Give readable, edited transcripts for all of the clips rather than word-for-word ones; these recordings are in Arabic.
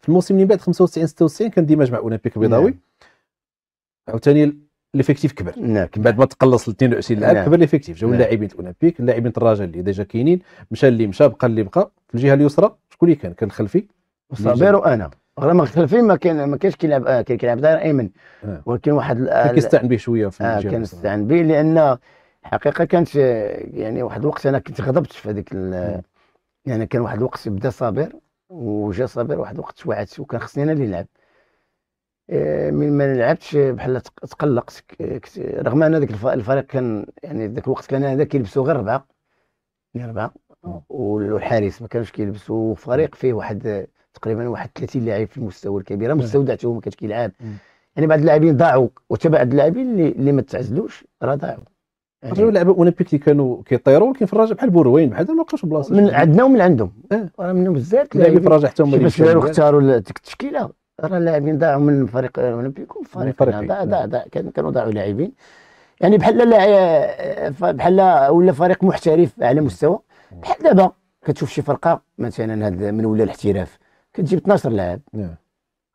في الموسم اللي بعد 95 96 كان ديما جمع اولمبيك البيضاوي. عاوتاني ليفيكتيف كبر بعد ما تقلص ل 22 لاعب. كبر ليفيكتيف، جاو اللاعبين الاولمبيك، اللاعبين الرجاء اللي ديجا كاينين، مشى اللي مشى، بقى اللي بقى. في الجهه اليسرى شكون اللي كان الخلفي؟ صابر وانا رغم الخلفي ما كانش كيلعب كيلعب داير ايمن، ولكن واحد كان كيستعن به شويه في الجهه كان كيستعن به، لان حقيقه كانت يعني واحد الوقت انا كنت غضبت في هذيك يعني كان واحد الوقت بدا صابر وجا صابر، واحد الوقت توعدت وكان خصني انا اللي نلعب. من ما لعبتش بحال تقلقت، رغم ان ذاك الفريق كان يعني ذاك الوقت كان هذا كيلبسوا غير اربعه والحارس ما كانوش كيلبسوا. فريق فيه واحد تقريبا واحد 30 لاعب في المستوى الكبير، مستودعته ما كانش كيلعب. يعني بعض اللاعبين ضاعوا، وتبع اللاعبين اللي ما تعزلوش راه ضاعوا. يعني اللعابه اولمبيك اللي كانوا كيطيروا، ولكن في الرجاء بحال بوروين بحال ما بقاوش بلاصه من عندنا ومن عندهم. راه منهم بزاف اللاعبين في الرجاء حتى هما اللي مشاو اختاروا ديك التشكيله. راه اللاعبين ضاعوا من فريق الاولمبيك، وفريق ضاع كانوا ضاعوا لاعبين. يعني بحال ولا فريق محترف على مستوى. بحال دابا كتشوف شي فرقه مثلا هذا من ولا الاحتراف كتجيب 12 لاعب.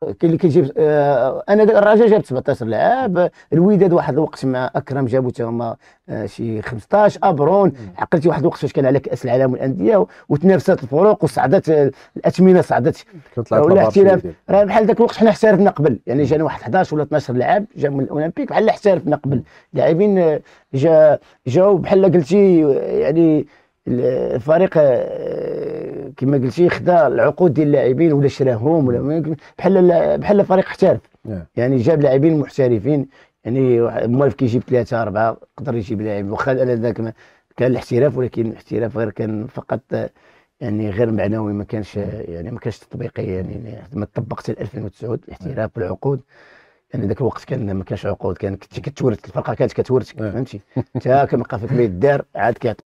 كاين اللي كيجيب انا الرجاء جاب 17 لاعب، الوداد واحد الوقت مع اكرم جابوا حتى هما شي 15، ابرون عقلتي واحد الوقت فاش كان على كاس العالم والانديه وتنافسات الفروق وصعدت الاثمنه، صعدت ولا الاحتراف. راه بحال ذاك الوقت حنا احترفنا قبل، يعني جانا واحد 11 ولا 12 لاعب جا من الاولمبيك بحال احترفنا قبل. لاعبين جاو بحال قلتي، يعني الفريق كما قلتي خدا العقود ديال اللاعبين ولا شراهم ولا بحال فريق احترف. يعني جاب لاعبين محترفين، يعني موالف كيجيب 3 4 يقدر يجيب لاعب. واخا انا ذاك كان الاحتراف، ولكن الاحتراف غير كان فقط يعني غير معنوي، ما كانش يعني ما كانش تطبيقي. يعني ما طبقت 2009 الاحتراف بالعقود. يعني ذاك الوقت كان ما كانش عقود، كنت كتورث الفرقه، كانت كتورث فهمتي. انت كما بقى فيك ما يدار عاد